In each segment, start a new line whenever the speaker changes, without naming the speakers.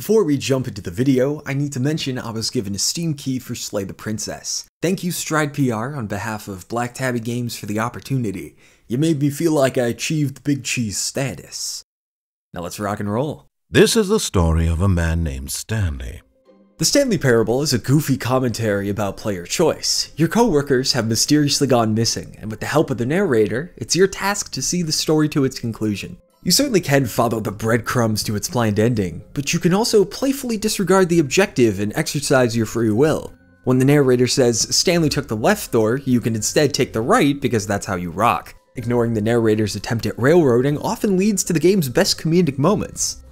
Before we jump into the video, I need to mention I was given a Steam key for Slay the Princess. Thank you Stride PR on behalf of Black Tabby Games for the opportunity. You made me feel like I achieved Big Cheese status. Now let's rock and roll.
This is the story of a man named Stanley.
The Stanley Parable is a goofy commentary about player choice. Your co-workers have mysteriously gone missing, and with the help of the narrator, it's your task to see the story to its conclusion. You certainly can follow the breadcrumbs to its planned ending, but you can also playfully disregard the objective and exercise your free will. When the narrator says Stanley took the left door, you can instead take the right because that's how you rock. Ignoring the narrator's attempt at railroading often leads to the game's best comedic moments.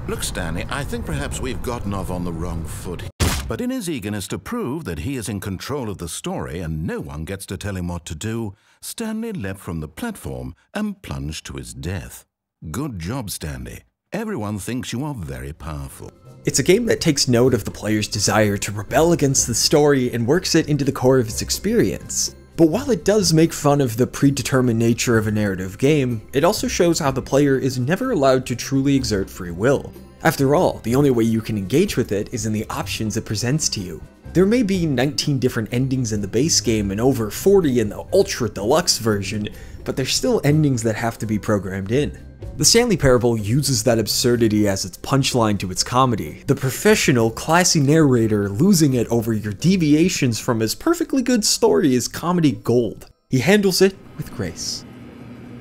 Look, Stanley, I think perhaps we've gotten off on the wrong foot. But in his eagerness to prove that he is in control of the story and no one gets to tell him what to do, Stanley leapt from the platform and plunged to his death. Good job, Stanley. Everyone thinks you are very powerful.
It's a game that takes note of the player's desire to rebel against the story and works it into the core of its experience. But while it does make fun of the predetermined nature of a narrative game, it also shows how the player is never allowed to truly exert free will. After all, the only way you can engage with it is in the options it presents to you. There may be 19 different endings in the base game and over 40 in the Ultra Deluxe version, but there's still endings that have to be programmed in. The Stanley Parable uses that absurdity as its punchline to its comedy, the professional, classy narrator losing it over your deviations from his perfectly good story is comedy gold. He handles it with grace.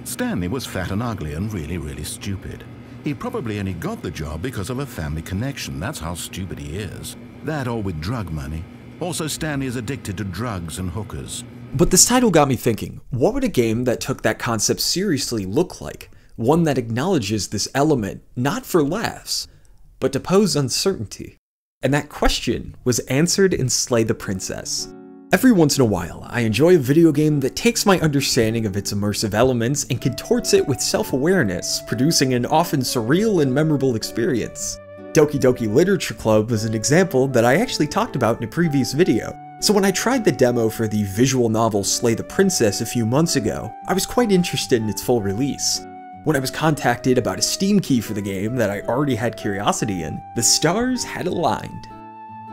Stanley was fat and ugly and really stupid. He probably only got the job because of a family connection. That's how stupid he is. That or with drug money. Also, Stanley is addicted to drugs and hookers.
But this title got me thinking, what would a game that took that concept seriously look like? One that acknowledges this element, not for laughs, but to pose uncertainty. And that question was answered in Slay the Princess. Every once in a while, I enjoy a video game that takes my understanding of its immersive elements and contorts it with self-awareness, producing an often surreal and memorable experience. Doki Doki Literature Club was an example that I actually talked about in a previous video. So when I tried the demo for the visual novel Slay the Princess a few months ago, I was quite interested in its full release. When I was contacted about a Steam key for the game that I already had curiosity in, the stars had aligned.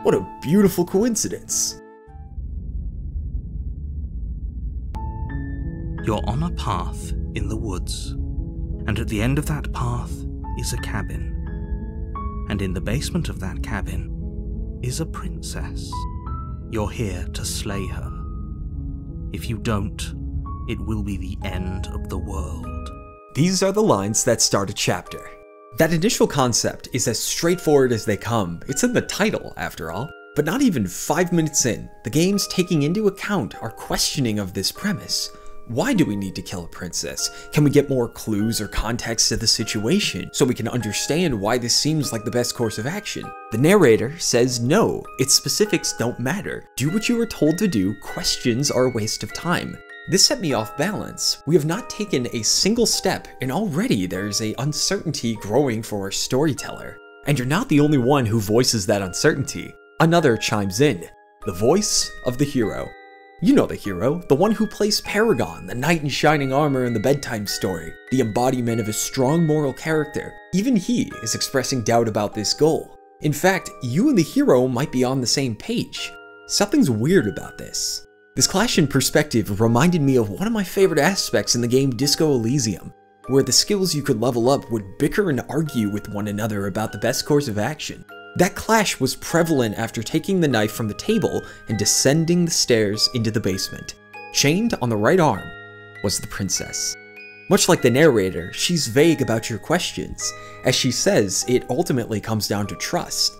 What a beautiful coincidence.
You're on a path in the woods, and at the end of that path is a cabin. And in the basement of that cabin is a princess. You're here to slay her. If you don't, it will be the end of the world.
These are the lines that start a chapter. That initial concept is as straightforward as they come. It's in the title, after all. But not even 5 minutes in, the game's taking into account our questioning of this premise. Why do we need to kill a princess? Can we get more clues or context to the situation so we can understand why this seems like the best course of action? The narrator says no, its specifics don't matter. Do what you were told to do, questions are a waste of time. This set me off balance. We have not taken a single step and already there's an uncertainty growing for our storyteller. And you're not the only one who voices that uncertainty. Another chimes in, the voice of the hero. You know the hero, the one who plays Paragon, the knight in shining armor in the bedtime story, the embodiment of a strong moral character. Even he is expressing doubt about this goal. In fact, you and the hero might be on the same page. Something's weird about this. This clash in perspective reminded me of one of my favorite aspects in the game Disco Elysium, where the skills you could level up would bicker and argue with one another about the best course of action. That clash was prevalent after taking the knife from the table and descending the stairs into the basement. Chained on the right arm was the princess. Much like the narrator, she's vague about your questions. As she says, it ultimately comes down to trust.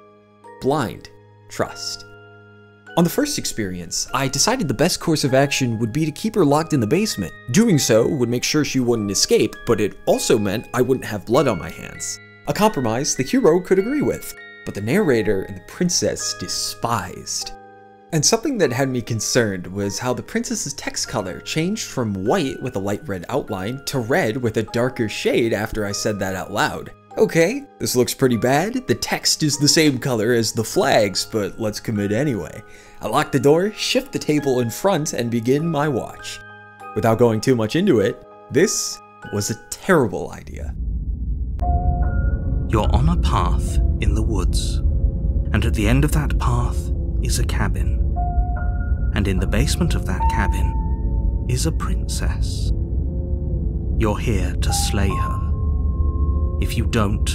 Blind trust. On the first experience, I decided the best course of action would be to keep her locked in the basement. Doing so would make sure she wouldn't escape, but it also meant I wouldn't have blood on my hands. A compromise the hero could agree with, but the narrator and the princess despised. And something that had me concerned was how the princess's text color changed from white with a light red outline to red with a darker shade after I said that out loud. Okay, this looks pretty bad. The text is the same color as the flags, but let's commit anyway. I lock the door, shift the table in front, and begin my watch. Without going too much into it, this was a terrible idea.
You're on a path in the woods, and at the end of that path is a cabin. And in the basement of that cabin is a princess. You're here to slay her. If you don't,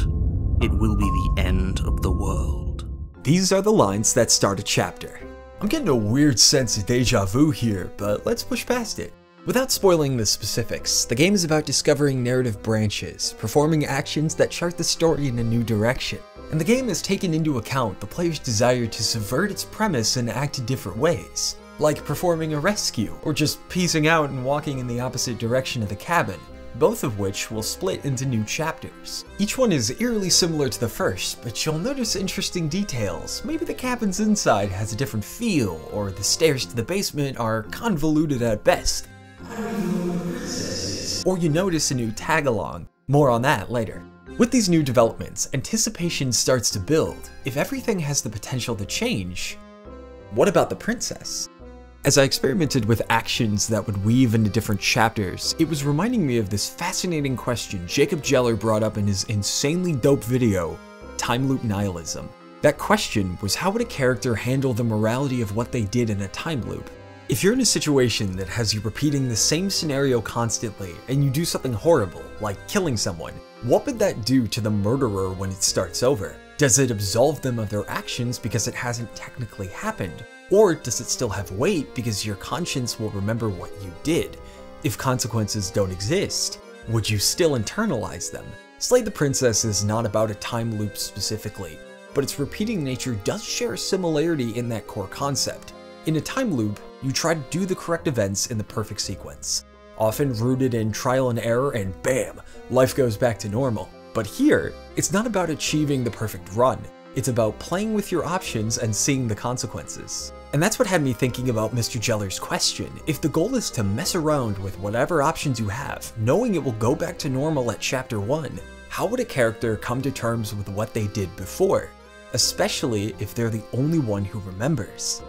it will be the end of the world.
These are the lines that start a chapter. I'm getting a weird sense of deja vu here, but let's push past it. Without spoiling the specifics, the game is about discovering narrative branches, performing actions that chart the story in a new direction. And the game has taken into account the player's desire to subvert its premise and act in different ways, like performing a rescue, or just peacing out and walking in the opposite direction of the cabin, both of which will split into new chapters. Each one is eerily similar to the first, but you'll notice interesting details. Maybe the cabin's inside has a different feel, or the stairs to the basement are convoluted at best. Or you notice a new tag-along. More on that later. With these new developments, anticipation starts to build. If everything has the potential to change, what about the princess? As I experimented with actions that would weave into different chapters, it was reminding me of this fascinating question Jacob Geller brought up in his insanely dope video, Time Loop Nihilism. That question was, how would a character handle the morality of what they did in a time loop? If you're in a situation that has you repeating the same scenario constantly, and you do something horrible, like killing someone, what would that do to the murderer when it starts over? Does it absolve them of their actions because it hasn't technically happened? Or does it still have weight because your conscience will remember what you did? If consequences don't exist, would you still internalize them? Slay the Princess is not about a time loop specifically, but its repeating nature does share a similarity in that core concept. In a time loop, you try to do the correct events in the perfect sequence, often rooted in trial and error, and bam, life goes back to normal. But here, it's not about achieving the perfect run, it's about playing with your options and seeing the consequences. And that's what had me thinking about Mr. Geller's question. If the goal is to mess around with whatever options you have, knowing it will go back to normal at chapter 1, how would a character come to terms with what they did before? Especially if they're the only one who remembers.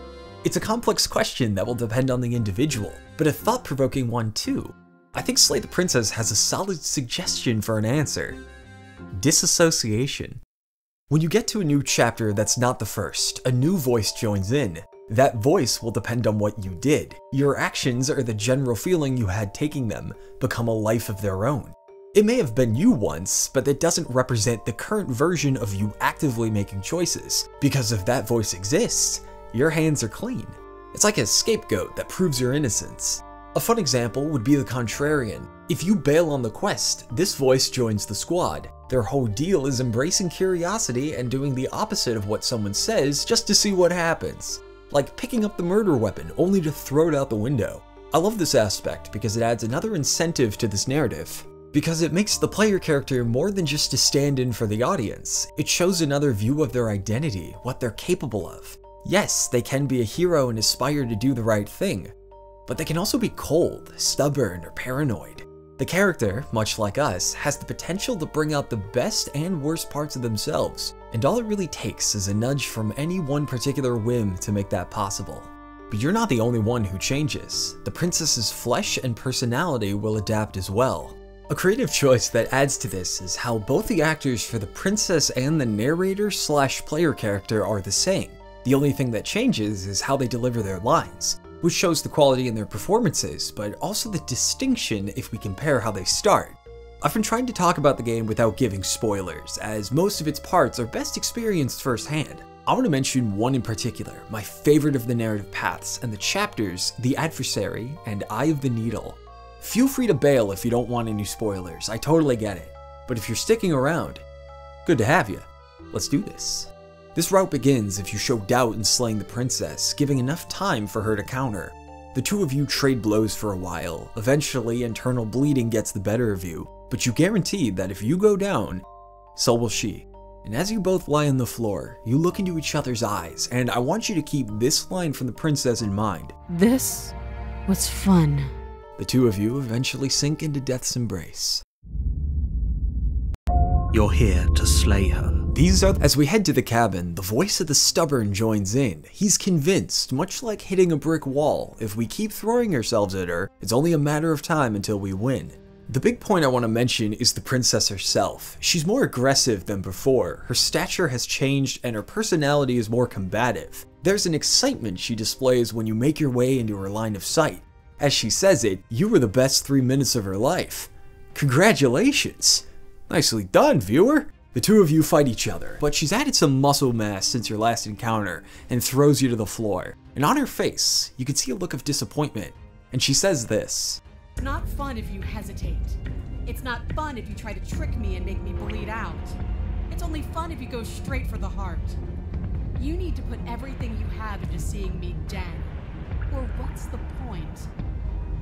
It's a complex question that will depend on the individual, but a thought-provoking one too. I think Slay the Princess has a solid suggestion for an answer. Disassociation. When you get to a new chapter that's not the first, a new voice joins in. That voice will depend on what you did. Your actions, or the general feeling you had taking them, become a life of their own. It may have been you once, but that doesn't represent the current version of you actively making choices, because if that voice exists, your hands are clean. It's like a scapegoat that proves your innocence. A fun example would be the contrarian. If you bail on the quest, this voice joins the squad. Their whole deal is embracing curiosity and doing the opposite of what someone says just to see what happens. Like picking up the murder weapon only to throw it out the window. I love this aspect because it adds another incentive to this narrative. Because it makes the player character more than just a stand-in for the audience. It shows another view of their identity, what they're capable of. Yes, they can be a hero and aspire to do the right thing, but they can also be cold, stubborn, or paranoid. The character, much like us, has the potential to bring out the best and worst parts of themselves, and all it really takes is a nudge from any one particular whim to make that possible. But you're not the only one who changes. The princess's flesh and personality will adapt as well. A creative choice that adds to this is how both the actors for the princess and the narrator/player character are the same. The only thing that changes is how they deliver their lines, which shows the quality in their performances, but also the distinction if we compare how they start. I've been trying to talk about the game without giving spoilers, as most of its parts are best experienced firsthand. I want to mention one in particular, my favorite of the narrative paths, and the chapters, The Adversary and Eye of the Needle. Feel free to bail if you don't want any spoilers, I totally get it. But if you're sticking around, good to have you. Let's do this. This route begins if you show doubt in slaying the princess, giving enough time for her to counter. The two of you trade blows for a while. Eventually, internal bleeding gets the better of you, but you guarantee that if you go down, so will she. And as you both lie on the floor, you look into each other's eyes, and I want you to keep this line from the princess in mind.
This was fun.
The two of you eventually sink into death's embrace.
You're here to slay her.
As we head to the cabin, the voice of the stubborn joins in. He's convinced, much like hitting a brick wall, if we keep throwing ourselves at her, it's only a matter of time until we win. The big point I want to mention is the princess herself. She's more aggressive than before, her stature has changed and her personality is more combative. There's an excitement she displays when you make your way into her line of sight. As she says it, you were the best 3 minutes of her life. Congratulations! Nicely done, viewer! The two of you fight each other, but she's added some muscle mass since your last encounter and throws you to the floor. And on her face, you can see a look of disappointment. And she says this.
It's not fun if you hesitate. It's not fun if you try to trick me and make me bleed out. It's only fun if you go straight for the heart. You need to put everything you have into seeing me dead. Or what's the point?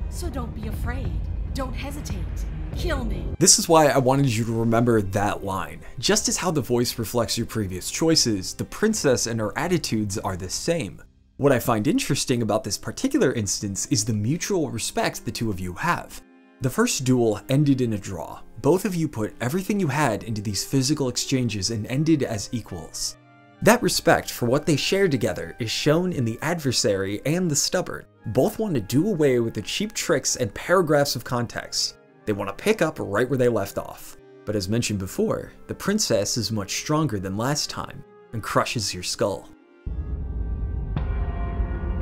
So don't be afraid. Don't hesitate. Kill me.
This is why I wanted you to remember that line. Just as how the voice reflects your previous choices, the princess and her attitudes are the same. What I find interesting about this particular instance is the mutual respect the two of you have. The first duel ended in a draw. Both of you put everything you had into these physical exchanges and ended as equals. That respect for what they shared together is shown in the adversary and the stubborn. Both want to do away with the cheap tricks and paragraphs of context. They want to pick up right where they left off. But as mentioned before, the princess is much stronger than last time and crushes your skull.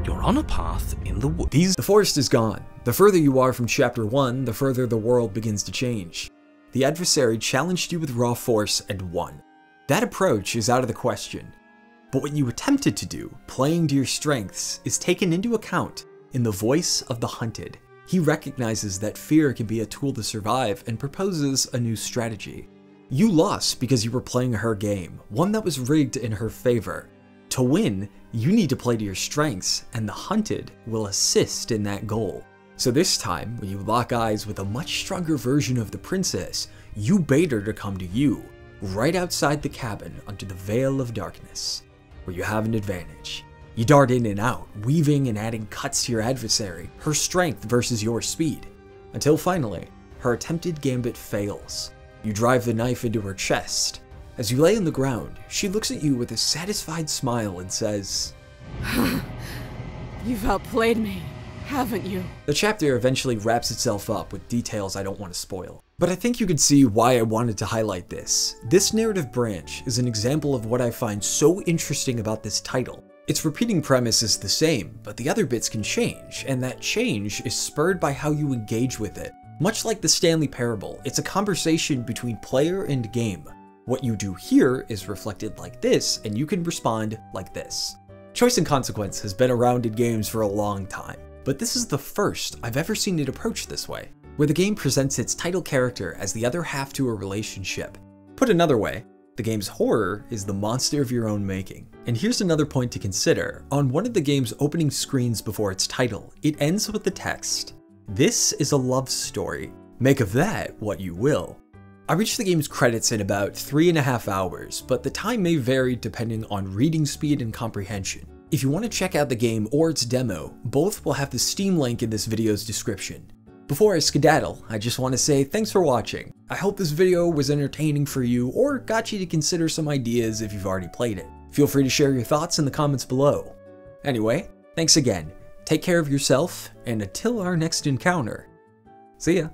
You're on a path in the woods.
The forest is gone. The further you are from chapter 1, the further the world begins to change. The adversary challenged you with raw force and won. That approach is out of the question. But what you attempted to do, playing to your strengths, is taken into account in the voice of the hunted. He recognizes that fear can be a tool to survive and proposes a new strategy. You lost because you were playing her game, one that was rigged in her favor. To win, you need to play to your strengths, and the hunted will assist in that goal. So this time, when you lock eyes with a much stronger version of the princess, you bait her to come to you, right outside the cabin under the veil of darkness, where you have an advantage. You dart in and out, weaving and adding cuts to your adversary, her strength versus your speed, until finally, her attempted gambit fails. You drive the knife into her chest. As you lay on the ground, she looks at you with a satisfied smile and says,
You've outplayed me, haven't you?
The chapter eventually wraps itself up with details I don't want to spoil. But I think you can see why I wanted to highlight this. This narrative branch is an example of what I find so interesting about this title. Its repeating premise is the same, but the other bits can change, and that change is spurred by how you engage with it. Much like the Stanley Parable, it's a conversation between player and game. What you do here is reflected like this, and you can respond like this. Choice and consequence has been around in games for a long time, but this is the first I've ever seen it approached this way, where the game presents its title character as the other half to a relationship. Put another way, the game's horror is the monster of your own making. And here's another point to consider. On one of the game's opening screens before its title, it ends with the text, "This is a love story. Make of that what you will." I reached the game's credits in about 3.5 hours, but the time may vary depending on reading speed and comprehension. If you want to check out the game or its demo, both will have the Steam link in this video's description. Before I skedaddle, I just want to say thanks for watching. I hope this video was entertaining for you or got you to consider some ideas if you've already played it. Feel free to share your thoughts in the comments below. Anyway, thanks again, take care of yourself, and until our next encounter, see ya.